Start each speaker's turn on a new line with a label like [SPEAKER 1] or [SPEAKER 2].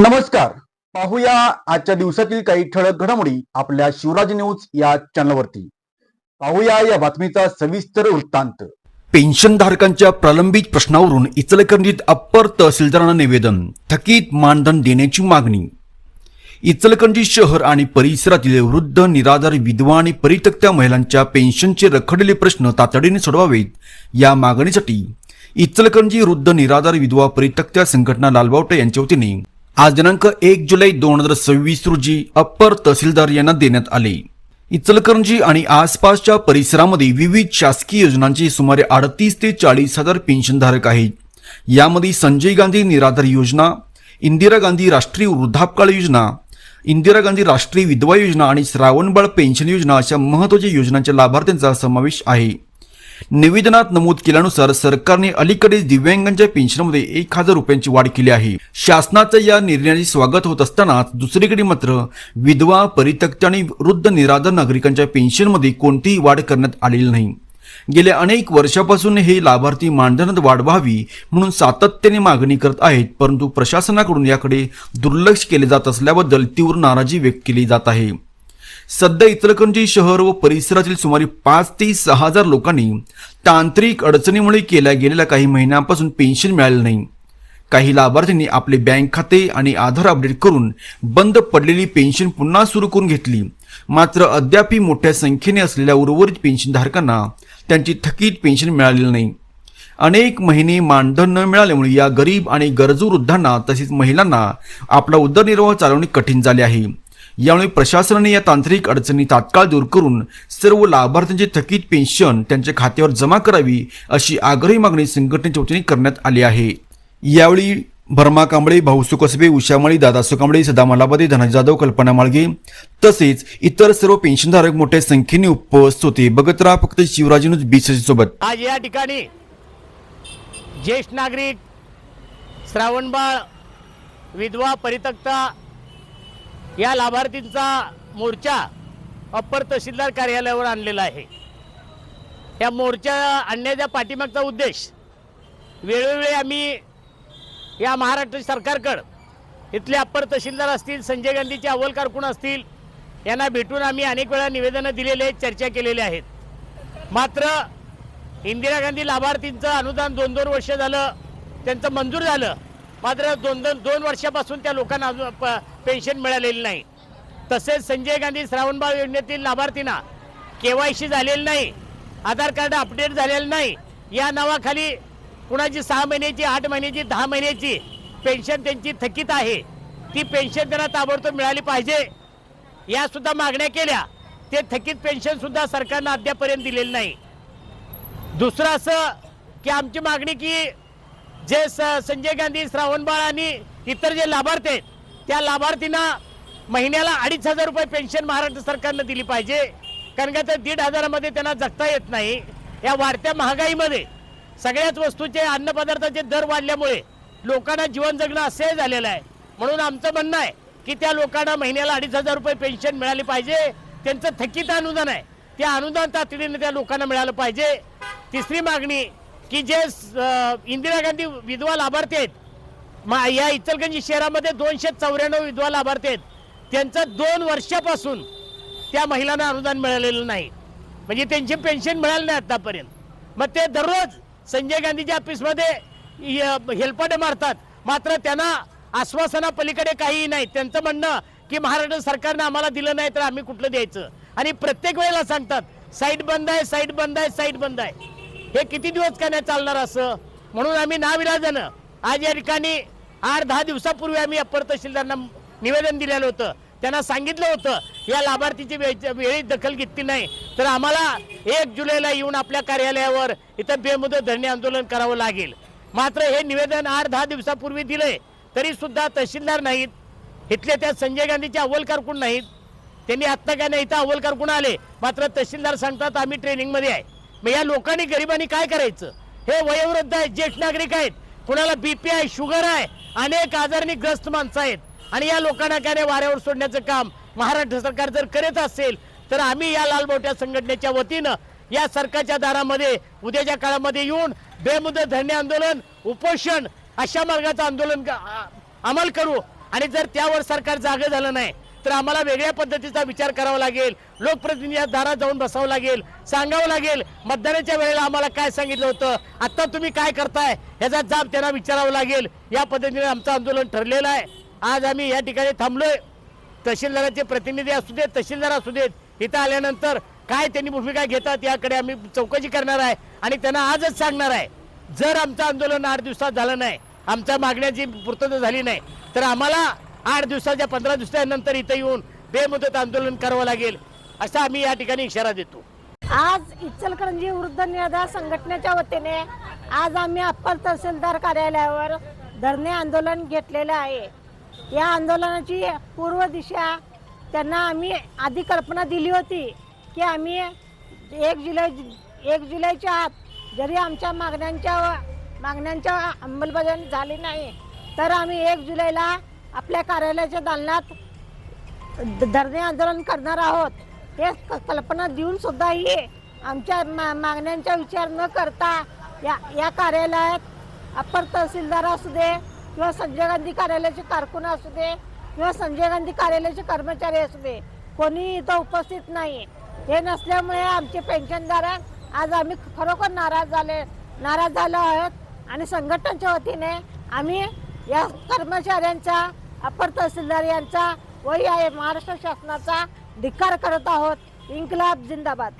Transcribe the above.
[SPEAKER 1] नमस्कार. पाहूया आजच्या दिवसातील काही ठळक घडामोडी आपल्या शिवराज न्यूज या चॅनलवरती. पाहूया या बातमीचा सविस्तर वृत्तांत.
[SPEAKER 2] पेन्शनधारकांच्या प्रलंबित प्रश्नावरून इचलकरंजीत अप्पर तहसीलदारांना निवेदन, थकीत मानधन देण्याची मागणी. इचलकरंजी शहर आणि परिसरातील वृद्ध, निराधार, विधवा आणि परित्यक्त्या महिलांच्या पेन्शनचे रखडलेले प्रश्न तातडीने सोडवावेत या मागणीसाठी इचलकरंजी वृद्ध, निराधार, विधवा, परित्यक्त्या संघटना लालबावटे यांच्या वतीने आज दिनांक 1 जुलै 2026 रोजी अप्पर तहसीलदार यांना देण्यात आले. इचलकरंजी आणि आसपासच्या परिसरामध्ये विविध शासकीय योजनांचे सुमारे 38 ते 40 हजार पेन्शनधारक आहेत. यामध्ये संजय गांधी निराधार योजना, इंदिरा गांधी राष्ट्रीय वृद्धापकाळ योजना, इंदिरा गांधी राष्ट्रीय विधवा योजना आणि श्रावणबाळ पेन्शन योजना अशा महत्त्वाच्या योजनांच्या लाभार्थ्यांचा समावेश आहे. निवेदनात नमूद केल्यानुसार सरकारने अलीकडेच दिव्यांगांच्या पेन्शनमध्ये 1000 रुपयांची वाढ केली आहे. शासनाच्या या निर्णयाचे स्वागत होत असतानाच दुसरीकडे मात्र विधवा, परित्यक्त्या आणि वृद्ध, निराधार नागरिकांच्या पेन्शनमध्ये कोणतीही वाढ करण्यात आलेली नाही. गेल्या अनेक वर्षापासून हे लाभार्थी मानधनात वाढ व्हावी म्हणून सातत्याने मागणी करत आहेत, परंतु प्रशासनाकडून याकडे दुर्लक्ष केले जात असल्याबद्दल तीव्र नाराजी व्यक्त केली जात आहे. सध्या इचलकरंजी शहर व परिसरातील सुमारे 5 ते 6 हजार लोकांनी तांत्रिक अडचणीमुळे केल्या गेलेल्या काही महिन्यांपासून पेन्शन मिळाले नाही. काही लाभार्थ्यांनी आपले बँक खाते आणि आधार अपडेट करून बंद पडलेली पेन्शन पुन्हा सुरू करून घेतली. मात्र अद्यापही मोठ्या संख्येने असलेल्या उर्वरित पेन्शनधारकांना त्यांची थकीत पेन्शन मिळालेली नाही. अनेक महिने मानधन न मिळाल्यामुळे या गरीब आणि गरजू वृद्धांना तसेच महिलांना आपला उदरनिर्वाह चालवणे कठीण झाले आहे. यामुळे प्रशासनाने या तांत्रिक अडचणी तात्काळ दूर करून सर्व लाभार्थ्यांची थकीत पेन्शन त्यांच्या खात्यावर जमा करावी अशी आग्रही मागणी संघटनेच्या वतीने करण्यात आली आहे. यावेळी भरमा कांबळे, भाऊसू कसबे, उषा माळी, दादासू कांबळे, सदा मलापदे, धनंजय जाधव, कल्पना माळगे तसेच इतर सर्व पेन्शनधारक मोठ्या संख्येने उपस्थित होते. बघत राहा फक्त शिवराज न्यूज 20 सोबत.
[SPEAKER 3] आज या ठिकाणी ज्येष्ठ नागरिक, श्रावणबाळ, विधवा, परित्यक्ता या लाभार्थींचा मोर्चा अप्पर तहसीलदार कार्यालयावर आणलेला आहे. या मोर्चा आणण्याच्या पाठीमागचा उद्देश, वेळोवेळी आम्ही या महाराष्ट्र सरकारकडे इथले अप्पर तहसीलदार असतील, संजय गांधीचे अव्वल कारकून असतील, यांना भेटून आम्ही अनेक वेळा निवेदनं दिलेले आहेत, चर्चा केलेल्या आहेत. मात्र इंदिरा गांधी लाभार्थींचं अनुदान 2-2 वर्ष झालं त्यांचं मंजूर झालं, मात्र 2 वर्षापासून त्या लोकांना पेन्शन मिळालेली नाही. तसेच संजय गांधी श्रावणबाळ योजनेतील लाभार्थींना KYC झालेलं नाही, आधार कार्ड अपडेट झालेलं नाही, या नावाखाली कुणाची 6 महिन्याची, 8 महिन्याची, 10 महिन्याची पेन्शन त्यांची थकीत आहे. ती पेन्शन त्यांना ताबडतोब मिळाली पाहिजे या सुद्धा मागण्या केल्या. ते थकीत पेन्शन सुद्धा सरकारनं अद्यापर्यंत दिलेलं नाही. दुसरं असं की आमची मागणी की जे संजय गांधी, श्रावणबाळ आणि इतर जे लाभार्थी आहेत त्या लाभार्थींना महिन्याला 2,500 रुपये पेन्शन महाराष्ट्र सरकारनं दिली पाहिजे. कारण का तर 1,500 मध्ये त्यांना जगता येत नाही. या वाढत्या महागाईमध्ये सगळ्याच वस्तूचे, अन्नपदार्थाचे दर वाढल्यामुळे लोकांना जीवन जगणं असह्य झालेलं आहे. म्हणून आमचं म्हणणं आहे की त्या लोकांना महिन्याला 2,500 रुपये पेन्शन मिळाली पाहिजे. त्यांचं थकीत अनुदान आहे, त्या अनुदान तातडीने त्या लोकांना मिळालं पाहिजे. तिसरी मागणी की जे इंदिरा गांधी विधवा लाभार्थी आहेत, या इचलकरंजी शहरामध्ये 294 विधवा लाभार्थी आहेत, त्यांचं 2 वर्षापासून त्या महिलांना अनुदान मिळालेलं नाही, म्हणजे त्यांची पेन्शन मिळाली नाही आतापर्यंत. मग ते दररोज संजय गांधीच्या ऑफिसमध्ये हेलपाटे मारतात, मात्र त्यांना आश्वासना पलीकडे काहीही नाही. त्यांचं म्हणणं की महाराष्ट्र सरकारनं आम्हाला दिलं नाही तर आम्ही कुठलं द्यायचं, आणि प्रत्येक वेळेला सांगतात साईट बंद आहे, साईट बंद आहे, साईट बंद आहे. हे किती दिवस का नाही चालणार असं? म्हणून आम्ही नाविलाजानं आज या ठिकाणी 8-10 दिवसापूर्वी आम्ही अप्पर तहसीलदारांना निवेदन दिलेलं होतं. त्यांना सांगितलं होतं या लाभार्थीची वेळी दखल घेतली नाही तर आम्हाला 1 जुलैला येऊन आपल्या कार्यालयावर इथं बेमुदत धरणे आंदोलन करावं लागेल. मात्र हे निवेदन 8-10 दिवसापूर्वी दिले तरी सुद्धा तहसीलदार नाहीत, इथले त्या संजय गांधीचे अव्वल कारकून नाहीत. त्यांनी आत्ता काय नाही, इथं अव्वल कारकून आले, मात्र तहसीलदार सांगतात आम्ही ट्रेनिंगमध्ये आहे. मग या लोकांनी, गरिबांनी काय करायचं? हे वयोवृद्ध आहेत, ज्येष्ठ नागरिक आहेत, कुणाला BP आहे, शुगर आहे, अनेक आजारांनी ग्रस्त माणसं आहेत, आणि या लोकांना काय वाऱ्यावर सोडण्याचं काम महाराष्ट्र सरकार जर करत असेल तर आम्ही या लालबावट्या संघटनेच्या वतीनं या सरकारच्या दारामध्ये उद्याच्या काळामध्ये येऊन बेमुदत धरणे आंदोलन, उपोषण अशा मार्गाचं आंदोलन अंमल करू. आणि जर त्यावर सरकार जागे झालं नाही तर आम्हाला वेगळ्या पद्धतीचा विचार करावा लागेल. लोकप्रतिनिधी दारात जाऊन बसावं लागेल, सांगावं लागेल मतदानाच्या वेळेला आम्हाला काय सांगितलं होतं, आता तुम्ही काय करताय ह्याचा जाब त्यांना विचारावं लागेल. या पद्धतीने आमचं आंदोलन ठरलेलं आहे. आज आम्ही या ठिकाणी थांबलोय. तहसीलदाराचे प्रतिनिधी असू देत, तहसीलदार असू देत, इथं आल्यानंतर काय त्यांनी भूमिका घेतात याकडे आम्ही चौकशी करणार आहे आणि त्यांना आजच सांगणार आहे. जर आमचं आंदोलन 8 दिवसात झालं नाही, आमच्या मागण्याची पूर्तता झाली नाही तर आम्हाला 8 दिवसाच्या 15 दिवसानंतर इथं येऊन बेमुदत आंदोलन करावं लागेल असा आम्ही या ठिकाणी इशारा देतो.
[SPEAKER 4] आज इचलकरंजी वृद्ध निराधार संघटनेच्या वतीने आज आम्ही अप्पर तहसीलदार कार्यालयावर धरणे आंदोलन घेतलेलं आहे. या आंदोलनाची पूर्व दिशा त्यांना आम्ही आधी कल्पना दिली होती की आम्ही 1 जुलैच्या आत जरी आमच्या मागण्यांच्या अंमलबजावणी झाली नाही तर आम्ही 1 जुलैला आपल्या कार्यालयाच्या दालनात धरणे आंदोलन करणार आहोत. हे कल्पना देऊन सुद्धाही आमच्या मागण्यांचा विचार न करता या कार्यालयात अप्पर तहसीलदार असू दे किंवा संजय गांधी कार्यालयाचे कारकून असू दे किंवा संजय गांधी कार्यालयाचे कर्मचारी असू दे, कोणी इथं उपस्थित नाही. हे नसल्यामुळे आमचे पेन्शनदार आज आम्ही खरोखर नाराज झालो आहोत आणि संघटनेच्या वतीने आम्ही या कर्मचाऱ्यांचा, अप्पर तहसीलदार यांचा व या महाराष्ट्र शासनाचा धिक्कार करत आहोत. इन्कलाब जिंदाबाद.